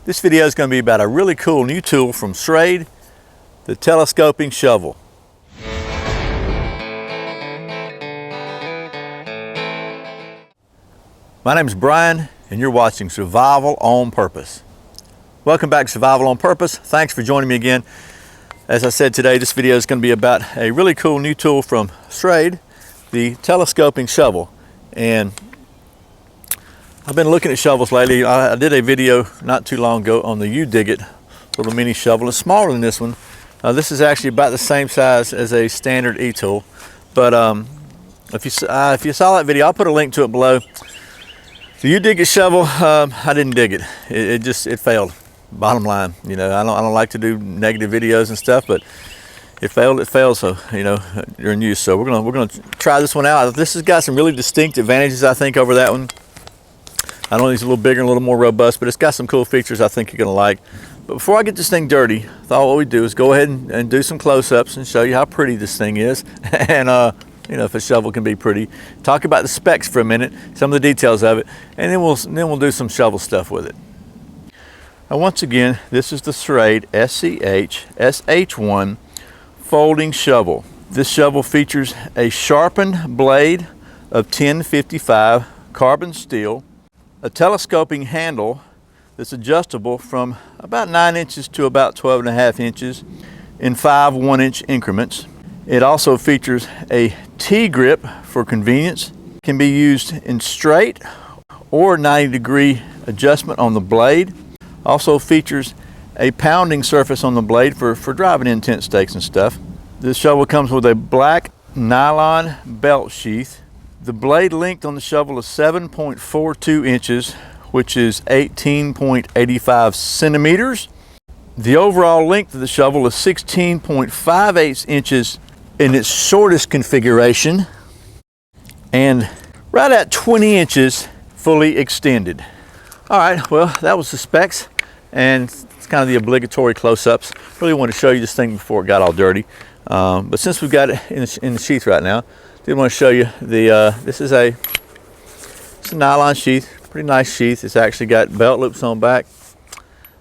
This video is going to be about a really cool new tool from Schrade, the telescoping shovel. My name is Brian and you're watching Survival on Purpose. Welcome back to Survival on Purpose. Thanks for joining me again. As I said today, this video is going to be about a really cool new tool from Schrade, the telescoping shovel. And I've been looking at shovels lately. I did a video not too long ago on the U-Dig-It little mini shovel. It's smaller than this one. This is actually about the same size as a standard E-tool. But if you saw that video, I'll put a link to it below. The U-Dig-It shovel, I didn't dig it. It failed. Bottom line, you know, I don't like to do negative videos and stuff, but it failed. So you know, you're in use. So we're gonna try this one out. This has got some really distinct advantages, I think, over that one. I know it's a little bigger and a little more robust, but it's got some cool features I think you're gonna like. But before I get this thing dirty, I thought what we'd do is go ahead and do some close-ups and show you how pretty this thing is, and you know, if a shovel can be pretty. Talk about the specs for a minute, some of the details of it, and then we'll do some shovel stuff with it. Now, once again, this is the Schrade SCHSH1 folding shovel. This shovel features a sharpened blade of 1055 carbon steel, a telescoping handle that's adjustable from about 9 inches to about 12.5 inches in 5 1-inch increments. It also features a T-grip for convenience. It can be used in straight or 90-degree adjustment on the blade. Also features a pounding surface on the blade for driving in tent stakes and stuff. This shovel comes with a black nylon belt sheath. The blade length on the shovel is 7.42 inches, which is 18.85 centimeters. The overall length of the shovel is 16.58 inches in its shortest configuration, and right at 20 inches fully extended. All right, well, that was the specs, and it's kind of the obligatory close-ups. Really wanted to show you this thing before it got all dirty, but since we've got it in the sheath right now, I did want to show you the this is a nylon sheath, pretty nice sheath. It's actually got belt loops on back.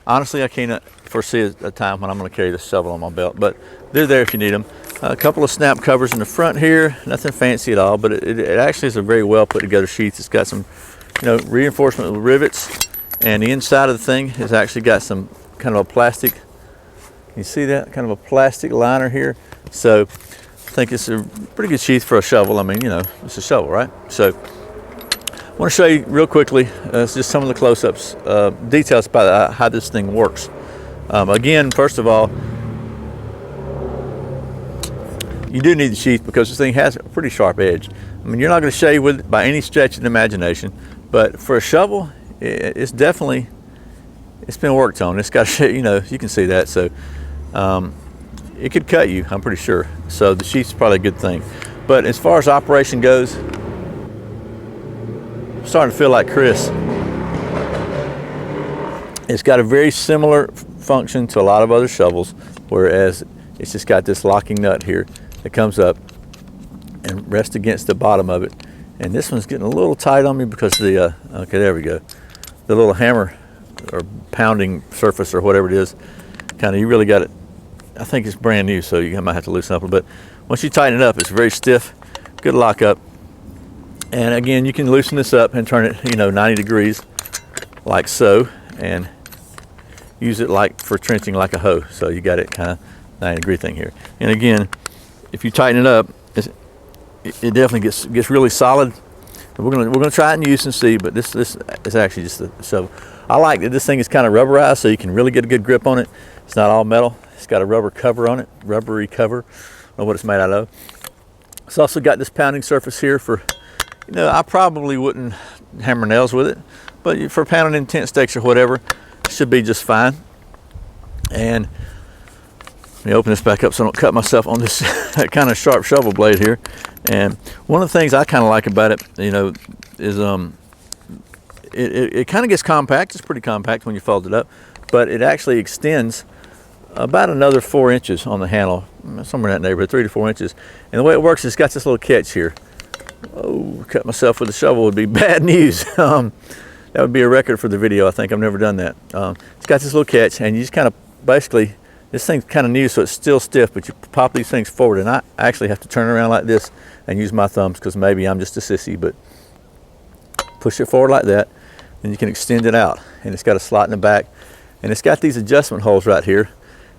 Honestly, I can't foresee a time when I'm going to carry this shovel on my belt, but they're there if you need them. A couple of snap covers in the front here, nothing fancy at all, but it actually is a very well put together sheath. It's got some, you know, reinforcement with rivets, and the inside of the thing has actually got some kind of a plastic, you see that, kind of a plastic liner here. So I think it's a pretty good sheath for a shovel. I mean, you know, it's a shovel, right? So I want to show you real quickly just some of the close-ups, details about how this thing works. Again, first of all, you do need the sheath because this thing has a pretty sharp edge. I mean, you're not going to shave with it by any stretch of the imagination, but for a shovel, it's definitely, it's been worked on. It's got, you know, you can see that. So it could cut you, I'm pretty sure. So the sheath's probably a good thing. But as far as operation goes, I'm starting to feel like Chris. It's got a very similar function to a lot of other shovels, whereas it's just got this locking nut here that comes up and rests against the bottom of it. And this one's getting a little tight on me because of the, okay, there we go. The little hammer or pounding surface or whatever it is, kind of, you really got it. I think it's brand new, so you might have to loosen up a little bit. Once you tighten it up, it's very stiff, good lock up. And again, you can loosen this up and turn it, you know, 90 degrees like so, and use it like for trenching like a hoe. So you got it kind of 90-degree thing here. And again, if you tighten it up, it definitely gets really solid. We're gonna try it in use and see, but this is actually just a shovel. I like that this thing is kind of rubberized, so you can really get a good grip on it. It's not all metal. It's got a rubber cover on it, rubbery cover. I don't know what it's made out of. It's also got this pounding surface here for, you know, I probably wouldn't hammer nails with it, but for pounding in tent stakes or whatever, it should be just fine. And let me open this back up so I don't cut myself on this kind of sharp shovel blade here. And one of the things I kind of like about it, you know, is it kind of gets compact. It's pretty compact when you fold it up, but it actually extends about another 4 inches on the handle, somewhere in that neighborhood, 3 to 4 inches. And the way it works is it's got this little catch here. Oh, cut myself with a shovel would be bad news. That would be a record for the video. I think I've never done that. It's got this little catch, and you just kind of basically, this thing's kind of new, so it's still stiff, but you pop these things forward, and I actually have to turn around like this and use my thumbs, because maybe I'm just a sissy, but push it forward like that, and you can extend it out. And it's got a slot in the back, and it's got these adjustment holes right here.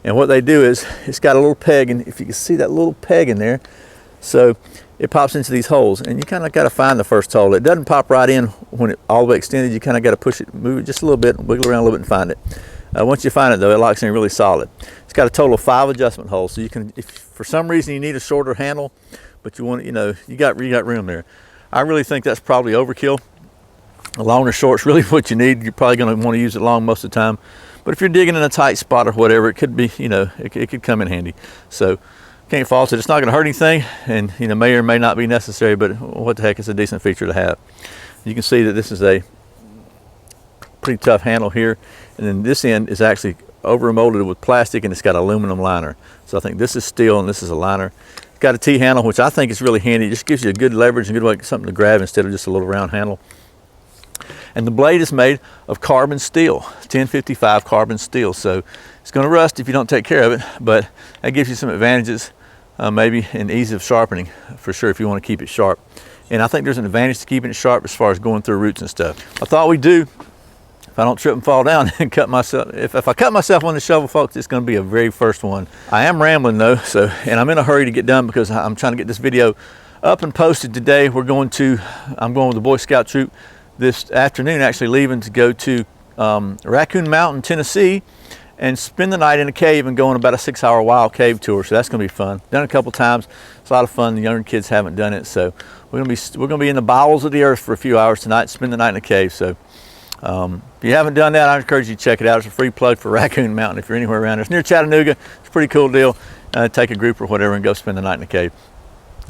And what they do is, it's got a little peg, and if you can see that little peg in there, so it pops into these holes, and you kind of got to find the first hole. It doesn't pop right in when it's all the way extended. You kind of got to push it, move it just a little bit, wiggle around a little bit and find it. Once you find it though, it locks in really solid. It's got a total of 5 adjustment holes, so you can, if for some reason you need a shorter handle, but you want, you know, you got room there. I really think that's probably overkill. A long or short's really what you need. You're probably going to want to use it long most of the time. But if you're digging in a tight spot or whatever, it could be, you know, it could come in handy. So can't fault it. It's not going to hurt anything, and you know, may or may not be necessary, but what the heck, it's a decent feature to have. You can see that this is a pretty tough handle here, and then this end is actually over molded with plastic, and it's got aluminum liner. So I think this is steel and this is a liner. It's got a T-handle, which I think is really handy. It just gives you a good leverage and good way, something to grab instead of just a little round handle. And the blade is made of carbon steel, 1055 carbon steel. So it's going to rust if you don't take care of it, but that gives you some advantages, maybe in ease of sharpening, for sure, if you want to keep it sharp. And I think there's an advantage to keeping it sharp as far as going through roots and stuff. I thought we'd do, if I don't trip and fall down and cut myself, if I cut myself on the shovel, folks, it's going to be a very first one. I am rambling though, so, and I'm in a hurry to get done because I'm trying to get this video up and posted today. I'm going with the Boy Scout troop this afternoon, actually leaving to go to Raccoon Mountain, Tennessee, and spend the night in a cave and go on about a 6-hour wild cave tour. So that's going to be fun. Done it a couple times. It's a lot of fun. The younger kids haven't done it, so we're going to be in the bowels of the earth for a few hours tonight. Spend the night in a cave. So if you haven't done that, I encourage you to check it out. It's a free plug for Raccoon Mountain if you're anywhere around there. It's near Chattanooga. It's a pretty cool deal. Take a group or whatever and go spend the night in the cave.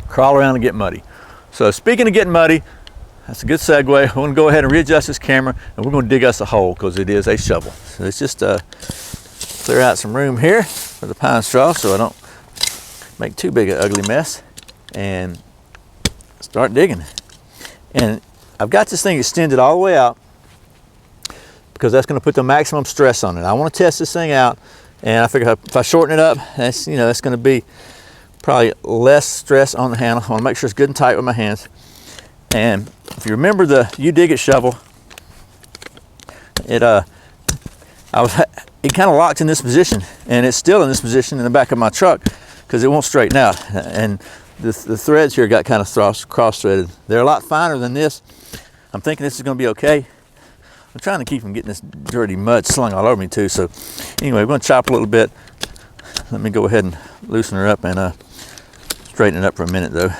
Crawl around and get muddy. So speaking of getting muddy, that's a good segue. We're going to go ahead and readjust this camera, and we're going to dig us a hole because it is a shovel. So let's just clear out some room here for the pine straw so I don't make too big an ugly mess, and start digging. And I've got this thing extended all the way out because that's going to put the maximum stress on it. I want to test this thing out, and I figure if I shorten it up, that's, you know, that's going to be probably less stress on the handle. I want to make sure it's good and tight with my hands. And if you remember the You Dig It shovel, it kind of locked in this position, and it's still in this position in the back of my truck because it won't straighten out. And the threads here got kind of cross-threaded. They're a lot finer than this. I'm thinking this is going to be okay. I'm trying to keep from getting this dirty mud slung all over me too. So anyway, we're going to chop a little bit. Let me go ahead and loosen her up and straighten it up for a minute though.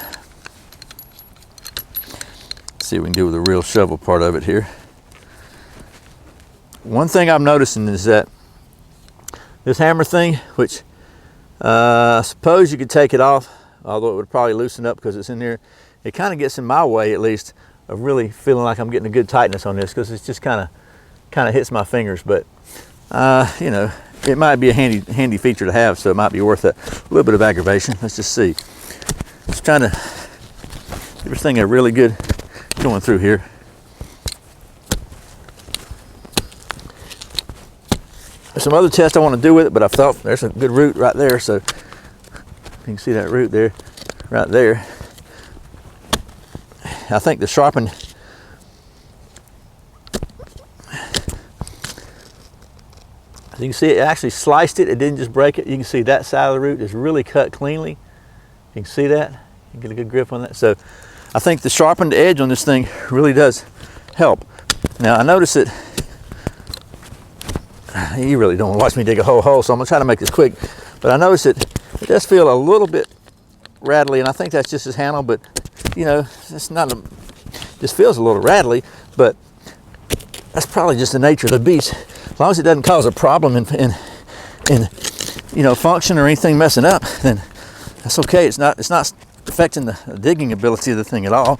See what we can do with the real shovel part of it here. One thing I'm noticing is that this hammer thing, which I suppose you could take it off, although it would probably loosen up because it's in there, it kind of gets in my way at least of really feeling like I'm getting a good tightness on this because it's just kind of hits my fingers. But you know, it might be a handy feature to have, so it might be worth a little bit of aggravation. Let's just see. Just trying to give this thing a really good going through here. There's some other tests I want to do with it, but I thought there's a good root right there, so you can see that root there, right there. I think the sharpened, you can see it actually sliced it. It didn't just break it. You can see that side of the root is really cut cleanly. You can see that. You can get a good grip on that. So I think the sharpened edge on this thing really does help. Now I notice that you really don't want to watch me dig a whole hole, so I'm gonna try to make this quick. But I notice that it does feel a little bit rattly, and I think that's just his handle. But you know, it's not a. Just feels a little rattly, but that's probably just the nature of the beast. As long as it doesn't cause a problem in you know, function or anything messing up, then that's okay. It's not affecting the digging ability of the thing at all.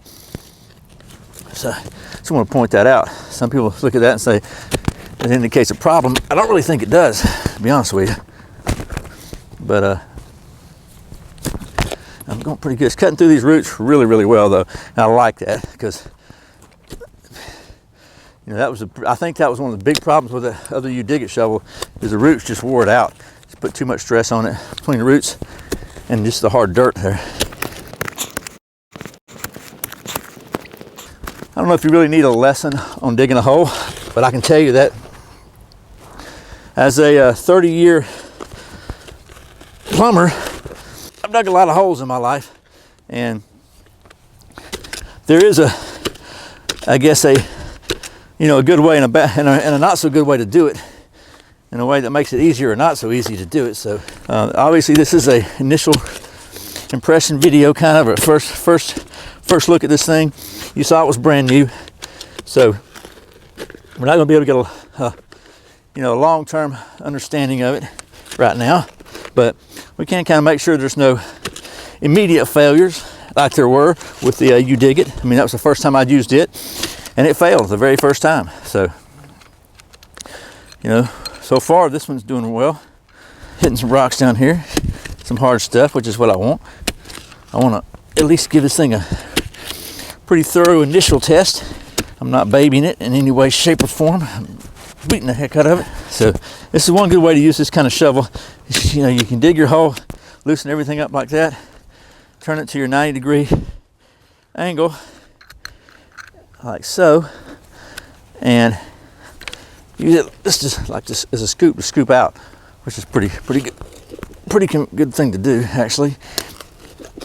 So I just want to point that out. Some people look at that and say it indicates a problem. I don't really think it does, to be honest with you. But I'm going pretty good. It's cutting through these roots really, really well though. And I like that because, you You know, I think that was one of the big problems with the other You Dig It shovel, is the roots just wore it out. Just put too much stress on it between the roots and just the hard dirt there. I don't know if you really need a lesson on digging a hole, but I can tell you that as a 30-year plumber, I've dug a lot of holes in my life, and there is I guess a good way and a not so good way to do it, in a way that makes it easier or not so easy to do it. So obviously this is a initial impression video, kind of a first look at this thing. You saw it was brand new, so we're not going to be able to get a long-term understanding of it right now, but we can kind of make sure there's no immediate failures like there were with the You Dig It. I mean, that was the first time I'd used it, and it failed the very first time. So, so far this one's doing well. Hitting some rocks down here, some hard stuff, which is what I want. I want to at least give this thing a pretty thorough initial test. I'm not babying it in any way, shape, or form. I'm beating the heck out of it. So this is one good way to use this kind of shovel. You can dig your hole, loosen everything up like that, turn it to your 90-degree angle, like so, and use it just like this as a scoop to scoop out, which is pretty good thing to do, actually.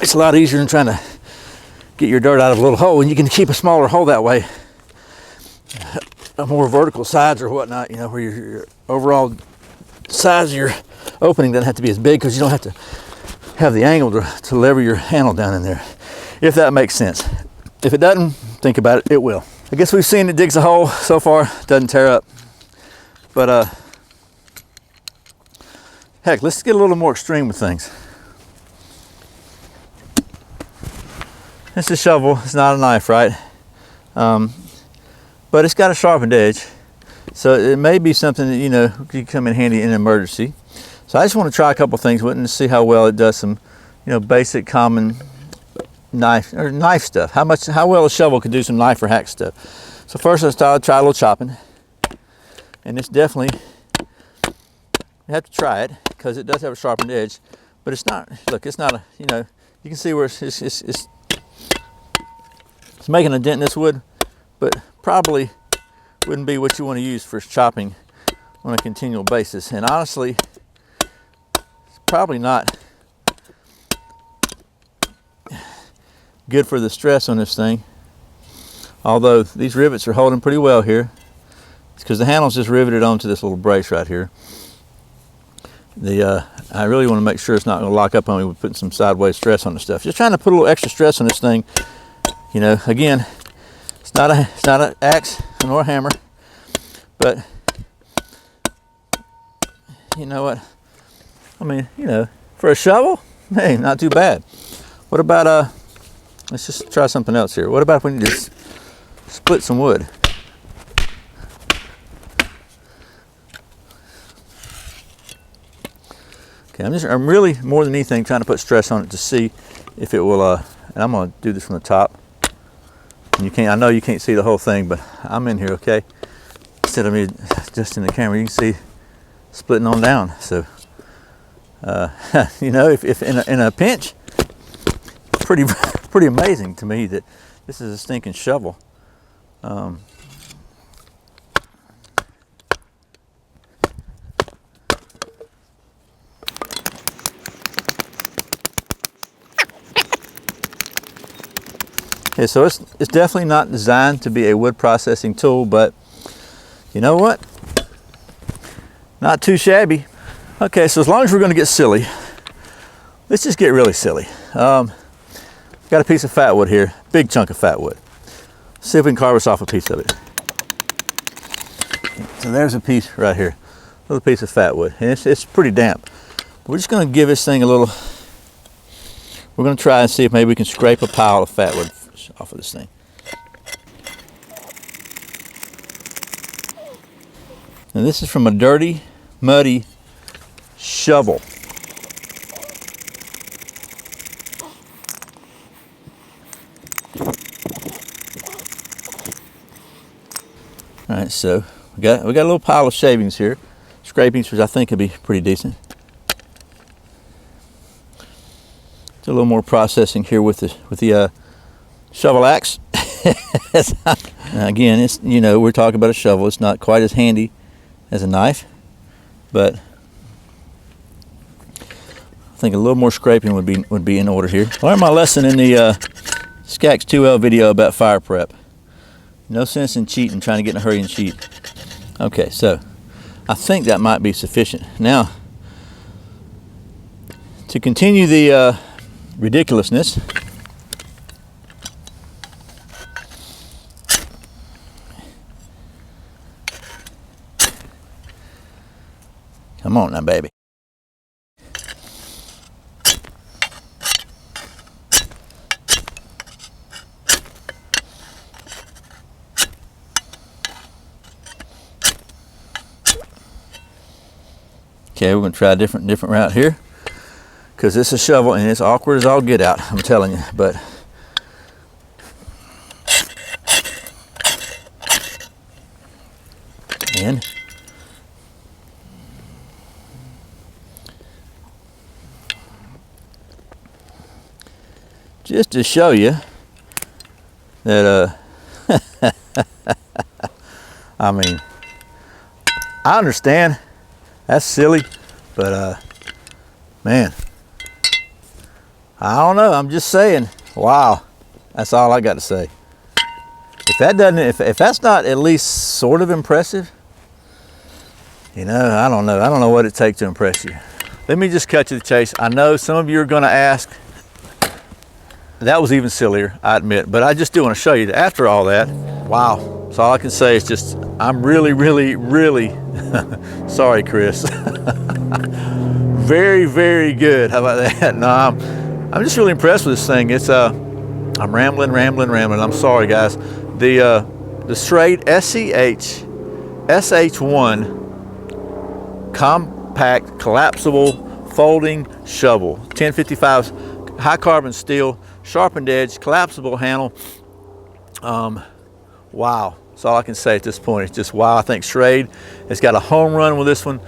It's a lot easier than trying to get your dirt out of a little hole, and you can keep a smaller hole that way, a more vertical sides or whatnot, where your overall size of your opening doesn't have to be as big, because you don't have to have the angle to lever your handle down in there, if that makes sense. If it doesn't, think about it, it will. I guess we've seen it digs a hole so far, doesn't tear up, but heck, let's get a little more extreme with things. It's a shovel, it's not a knife, right? But it's got a sharpened edge, so it may be something that could come in handy in an emergency. So I just want to try a couple things with it and see how well it does some basic common knife stuff. How well a shovel could do some knife or hack stuff. So first let's try a little chopping, and it's definitely, you have to try it because it does have a sharpened edge, but it's not, look, it's not a, you can see where it's making a dent in this wood, but probably wouldn't be what you want to use for chopping on a continual basis. And honestly, it's probably not good for the stress on this thing. Although these rivets are holding pretty well here. It's because the handle's just riveted onto this little brace right here. I really want to make sure it's not going to lock up on me with putting some sideways stress on the stuff. Just trying to put a little extra stress on this thing. Again, it's not an axe nor a hammer, but you know what? I mean, for a shovel, hey, not too bad. What about let's just try something else here. What about if we need to split some wood? Okay, I'm really more than anything trying to put stress on it to see if it will. And I'm going to do this from the top. And I know you can't see the whole thing, but I'm in here, okay? Instead of me just in the camera, you can see splitting on down. So, if in a pinch, pretty amazing to me that this is a stinking shovel. Okay, so it's definitely not designed to be a wood processing tool, but you know what? Not too shabby. Okay, so as long as we're going to get silly, let's just get really silly. Got a piece of fat wood here, big chunk of fat wood. See if we can carve us off a piece of it. So there's a piece right here, a little piece of fat wood, and it's pretty damp. We're just going to give this thing a little. We're going to try and see if maybe we can scrape a pile of fat wood off of this thing. And this is from a dirty, muddy shovel. All right, right, so we got a little pile of shavings here, scrapings, which I think would be pretty decent. Do a little more processing here with the shovel axe. Now again, it's, you know, we're talking about a shovel. It's not quite as handy as a knife, but I think a little more scraping would be in order here. I learned my lesson in the SCHSH2L video about fire prep. No sense in cheating, trying to get in a hurry and cheat. Okay, so I think that might be sufficient. Now, to continue the ridiculousness, come on now, baby. Okay, we're going to try a different route here, because it's a shovel and it's awkward as all get out, I'm telling you. But and just to show you that I mean, I understand that's silly, but man, I don't know. I'm just saying, wow, that's all I got to say. If that doesn't, if that's not at least sort of impressive, you know, I don't know. I don't know what it takes to impress you. Let me just cut to the chase. I know some of you are going to ask. That was even sillier, I admit, but I just do want to show you that after all that, wow. So all I can say is just, I'm really, really, really sorry, Chris. Very, very good. How about that? No, I'm just really impressed with this thing. It's I'm rambling. I'm sorry, guys. The Schrade SCHSH1 compact collapsible folding shovel, 1055 high carbon steel, sharpened edge, collapsible handle. Wow, that's all I can say at this point. It's just wow. I think Schrade has got a home run with this one.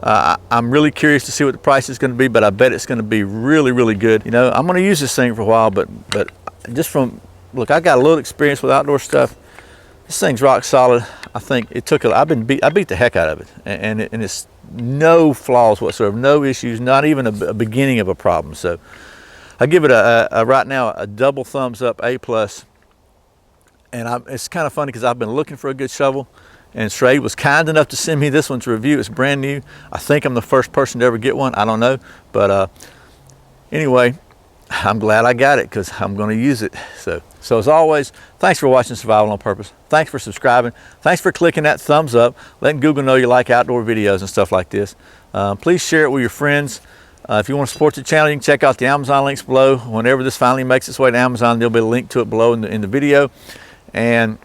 I'm really curious to see what the price is going to be, but I bet it's going to be really, really good. You know, I'm going to use this thing for a while, but just from, look, I got a little experience with outdoor stuff. This thing's rock solid. I think it took I beat the heck out of it, and it's no flaws whatsoever, no issues, not even a beginning of a problem. So I give it right now a double thumbs up, A+. And it's kind of funny because I've been looking for a good shovel, and Schrade was kind enough to send me this one to review. It's brand new. I think I'm the first person to ever get one. I don't know, but anyway, I'm glad I got it because I'm going to use it. So as always, thanks for watching Survival on Purpose. Thanks for subscribing. Thanks for clicking that thumbs up, letting Google know you like outdoor videos and stuff like this. Please share it with your friends. If you want to support the channel, you can check out the Amazon links below. Whenever this finally makes its way to Amazon, there'll be a link to it below in the video. And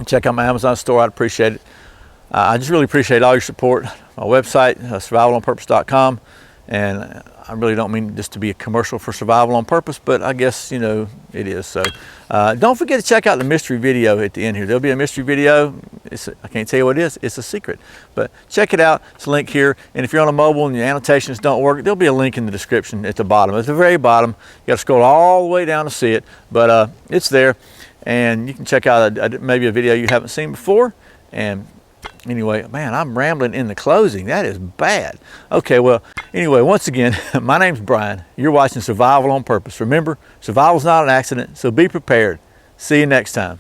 check out my Amazon store. I'd appreciate it. I just really appreciate all your support. My website, survivalonpurpose.com. And I really don't mean this to be a commercial for Survival on Purpose, but I guess, you know, it is. So don't forget to check out the mystery video at the end here. There'll be a mystery video. I can't tell you what it is. It's a secret. But check it out. It's a link here. And if you're on a mobile and your annotations don't work, there'll be a link in the description at the bottom. At the very bottom. You got to scroll all the way down to see it. But it's there. And you can check out maybe a video you haven't seen before. And anyway, man, I'm rambling in the closing. That is bad. Okay, well, anyway, once again, my name's Brian. You're watching Survival on Purpose. Remember, survival's not an accident, so be prepared. See you next time.